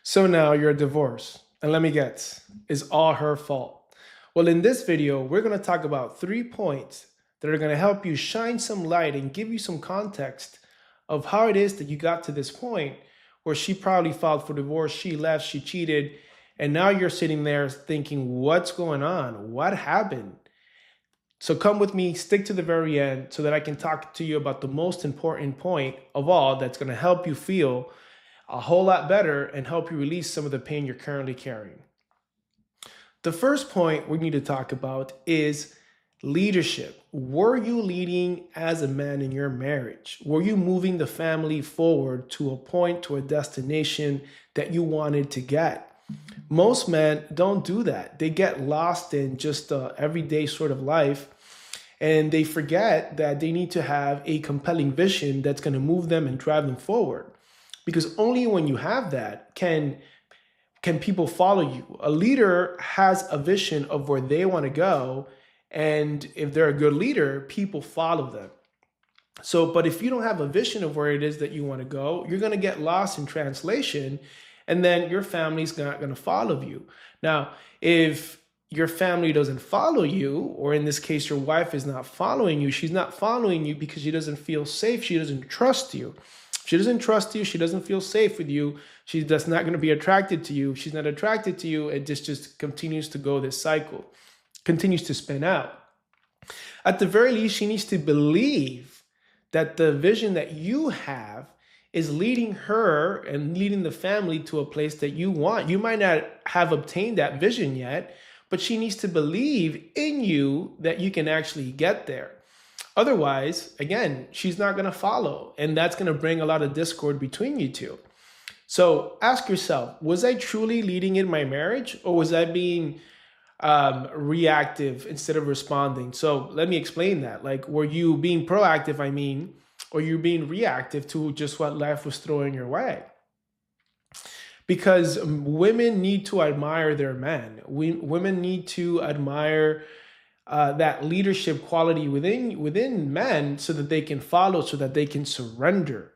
So now you're divorced. And let me guess, it's all her fault. Well, in this video, we're going to talk about 3 points that are going to help you shine some light and give you some context of how it is that you got to this point where she probably filed for divorce, she left, she cheated, and now you're sitting there thinking, what's going on? What happened? So come with me, stick to the very end so that I can talk to you about the most important point of all that's going to help you feel a whole lot better and help you release some of the pain you're currently carrying. The first point we need to talk about is leadership. Were you leading as a man in your marriage? Were you moving the family forward to a point, to a destination that you wanted to get? Most men don't do that. They get lost in just the everyday sort of life, and they forget that they need to have a compelling vision that's going to move them and drive them forward. Because only when you have that can people follow you. A leader has a vision of where they want to go, and if they're a good leader, people follow them. So, but if you don't have a vision of where it is that you want to go, you're going to get lost in translation, and then your family's not going to follow you. Now, if your family doesn't follow you, or in this case, your wife is not following you, she's not following you because she doesn't feel safe, she doesn't trust you. She doesn't trust you, she doesn't feel safe with you, she's just not going to be attracted to you. She's not attracted to you, it just continues to go this cycle, continues to spin out. At the very least, she needs to believe that the vision that you have is leading her and leading the family to a place that you want. You might not have obtained that vision yet, but she needs to believe in you that you can actually get there. Otherwise, again, she's not going to follow, and that's going to bring a lot of discord between you two. So ask yourself, was I truly leading in my marriage, or was I being reactive instead of responding? So let me explain that. Like, were you being proactive, or you being reactive to just what life was throwing your way? Because women need to admire their men. Women need to admire that leadership quality within men so that they can follow, so that they can surrender.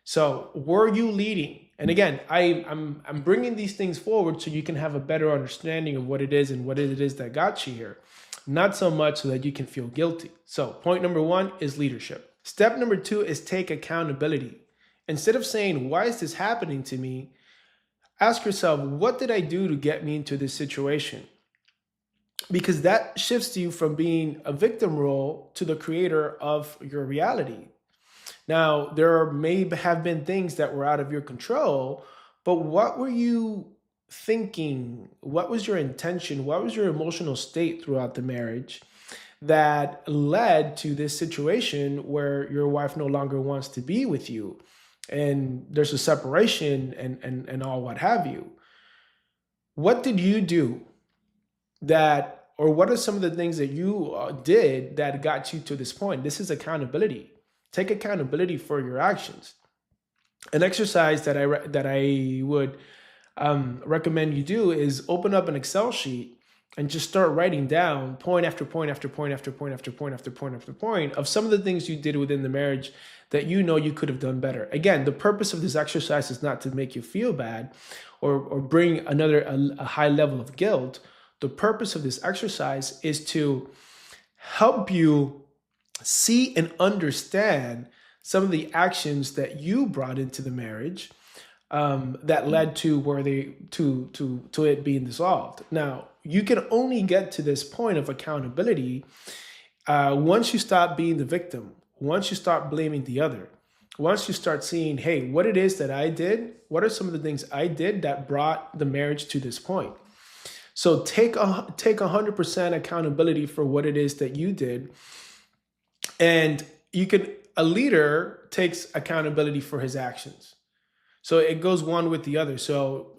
So were you leading? And again, I'm bringing these things forward so you can have a better understanding of what it is and what it is that got you here, not so much so that you can feel guilty. So point number one is leadership. Step number two is take accountability. Instead of saying, why is this happening to me? Ask yourself, what did I do to get me into this situation? Because that shifts you from being a victim role to the creator of your reality. Now, there may have been things that were out of your control, but what were you thinking? What was your intention? What was your emotional state throughout the marriage that led to this situation where your wife no longer wants to be with you and there's a separation and all what have you? What did you do that, or what are some of the things that you did that got you to this point? This is accountability. Take accountability for your actions. An exercise that I would recommend you do is open up an Excel sheet and just start writing down point after point after point after point after point after point after point of some of the things you did within the marriage that you know you could have done better. Again, the purpose of this exercise is not to make you feel bad or bring a high level of guilt. The purpose of this exercise is to help you see and understand some of the actions that you brought into the marriage that led to where to it being dissolved. Now, you can only get to this point of accountability once you stop being the victim, once you start blaming the other, once you start seeing, hey, what it is that I did, what are some of the things I did that brought the marriage to this point? So take 100% accountability for what it is that you did. And a leader takes accountability for his actions. So it goes one with the other. So,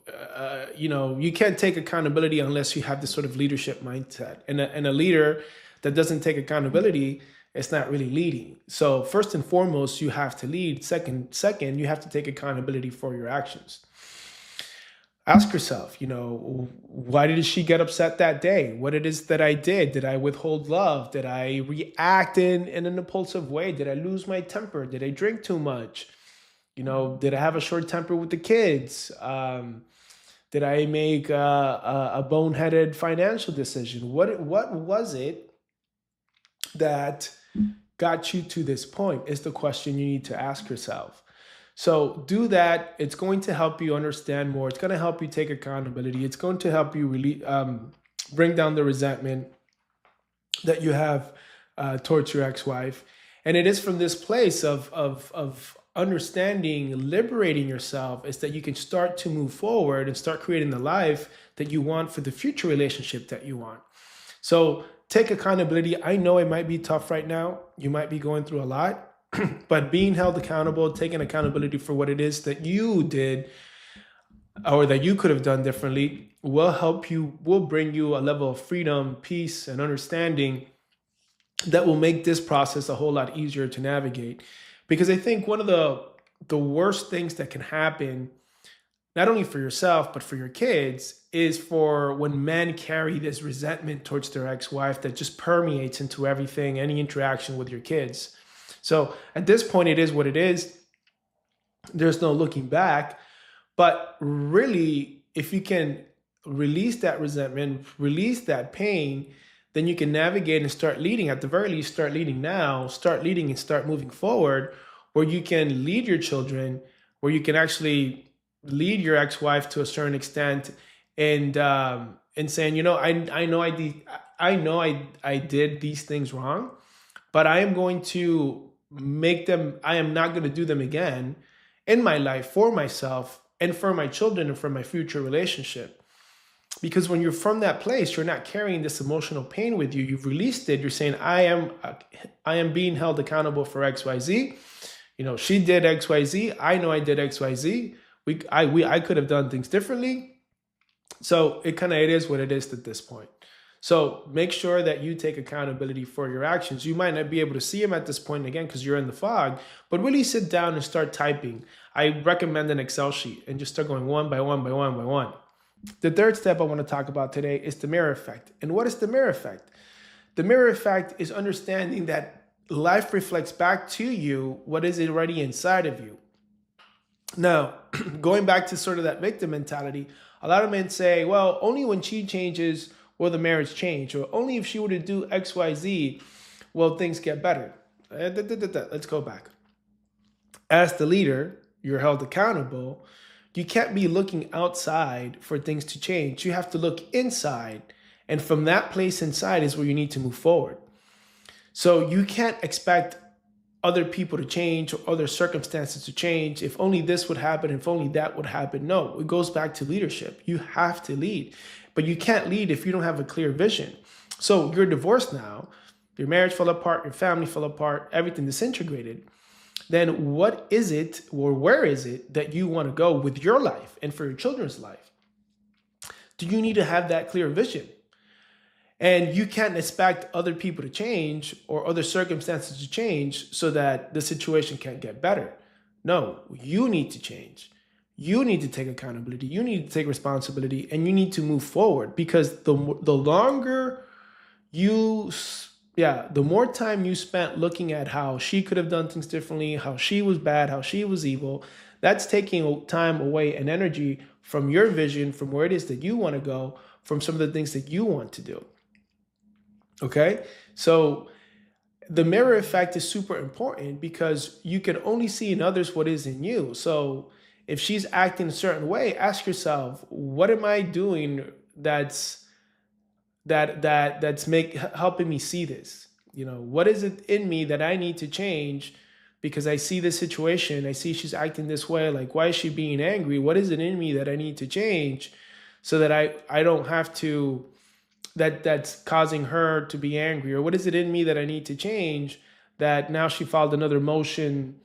you can't take accountability unless you have this sort of leadership mindset. And a leader that doesn't take accountability, it's not really leading. So first and foremost, you have to lead. Second, you have to take accountability for your actions. Ask yourself, why did she get upset that day? What it is that I did? Did I withhold love? Did I react in an impulsive way? Did I lose my temper? Did I drink too much? Did I have a short temper with the kids? Did I make a boneheaded financial decision? What was it that got you to this point? Is the question you need to ask yourself. So do that. It's going to help you understand more. It's going to help you take accountability. It's going to help you really bring down the resentment that you have towards your ex-wife. And it is from this place of understanding, liberating yourself, is that you can start to move forward and start creating the life that you want for the future relationship that you want. So take accountability. I know it might be tough right now. You might be going through a lot, but being held accountable, taking accountability for what it is that you did or that you could have done differently will help you, will bring you a level of freedom, peace, and understanding that will make this process a whole lot easier to navigate. Because I think one of the worst things that can happen, not only for yourself, but for your kids, is for when men carry this resentment towards their ex-wife that just permeates into everything, any interaction with your kids. So at this point, it is what it is. There's no looking back. But really, if you can release that resentment, release that pain, then you can navigate and start leading. At the very least, start leading now, start leading and start moving forward, where you can lead your children, where you can actually lead your ex-wife to a certain extent, and saying, I know I did these things wrong, but I am going to make them, I am not going to do them again in my life for myself and for my children and for my future relationship. Because when you're from that place, you're not carrying this emotional pain with you. You've released it. You're saying, I am being held accountable for XYZ. She did XYZ. I know I did XYZ. I could have done things differently. So it is what it is at this point. So make sure that you take accountability for your actions. You might not be able to see them at this point, again, because you're in the fog, but really sit down and start typing. I recommend an Excel sheet and just start going one by one by one by one. The third step I want to talk about today is the mirror effect. And what is the mirror effect? The mirror effect is understanding that life reflects back to you what is already inside of you. Now, going back to sort of that victim mentality, a lot of men say, well, only when she changes will the marriage change, or only if she were to do X, Y, Z will things get better. Let's go back. As the leader, you're held accountable. You can't be looking outside for things to change. You have to look inside. And from that place inside is where you need to move forward. So you can't expect other people to change or other circumstances to change. If only this would happen, if only that would happen. No, it goes back to leadership. You have to lead. But you can't lead if you don't have a clear vision. So you're divorced now. Your marriage fell apart. Your family fell apart. Everything disintegrated. Then what is it, or where is it that you want to go with your life and for your children's life? Do you need to have that clear vision? And you can't expect other people to change or other circumstances to change so that the situation can't get better. No, you need to change. You need to take accountability. You need to take responsibility, and you need to move forward, because the more time you spent looking at how she could have done things differently, how she was bad, how she was evil, that's taking time away and energy from your vision, from where it is that you want to go, from some of the things that you want to do. Okay? So the mirror effect is super important, because you can only see in others what is in you. So if she's acting a certain way, ask yourself, what am I doing that's helping me see this? What is it in me that I need to change, because I see this situation, I see she's acting this way, like, why is she being angry? What is it in me that I need to change so that I don't have to, that's causing her to be angry? Or what is it in me that I need to change that now she filed another motion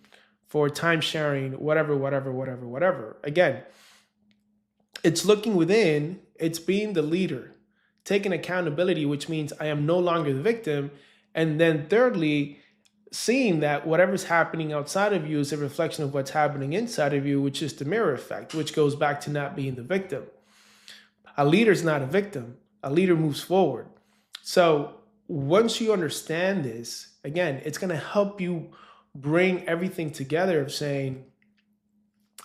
for time sharing, whatever. Again, it's looking within, it's being the leader, taking accountability, which means I am no longer the victim. And then thirdly, seeing that whatever's happening outside of you is a reflection of what's happening inside of you, which is the mirror effect, which goes back to not being the victim. A leader's not a victim. A leader moves forward. So once you understand this, again, it's going to help you bring everything together of saying,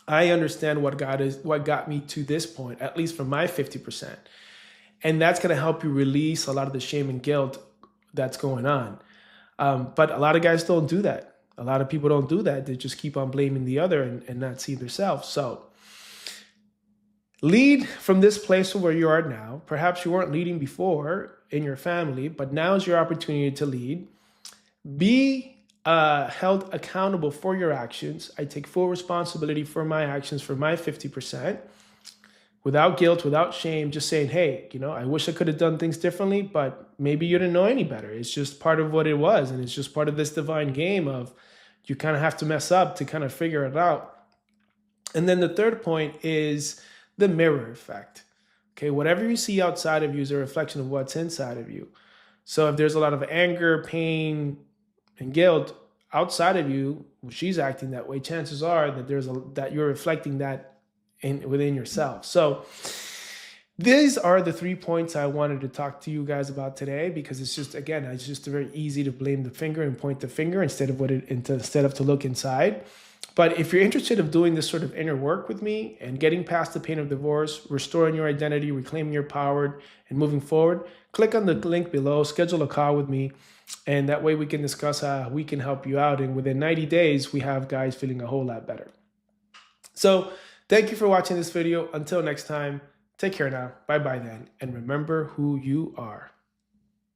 I understand what got me to this point, at least for my 50%. And that's going to help you release a lot of the shame and guilt that's going on. But a lot of guys don't do that. A lot of people don't do that. They just keep on blaming the other and not seeing themselves. So lead from this place where you are now. Perhaps you weren't leading before in your family, but now is your opportunity to lead. Be held accountable for your actions. I take full responsibility for my actions, for my 50%, without guilt, without shame, just saying, hey, I wish I could have done things differently, but maybe you didn't know any better. It's just part of what it was. And it's just part of this divine game of you kind of have to mess up to kind of figure it out. And then the third point is the mirror effect. Okay, whatever you see outside of you is a reflection of what's inside of you. So if there's a lot of anger, pain, and guilt outside of you, she's acting that way, chances are that that you're reflecting that within yourself. So these are the 3 points I wanted to talk to you guys about today, because it's just very easy to blame the finger and point the finger instead of to look inside. But if you're interested in doing this sort of inner work with me and getting past the pain of divorce, restoring your identity, reclaiming your power, and moving forward, click on the link below, schedule a call with me, and that way we can discuss how we can help you out. And within 90 days, we have guys feeling a whole lot better. So thank you for watching this video. Until next time, take care now. Bye-bye then. And remember who you are.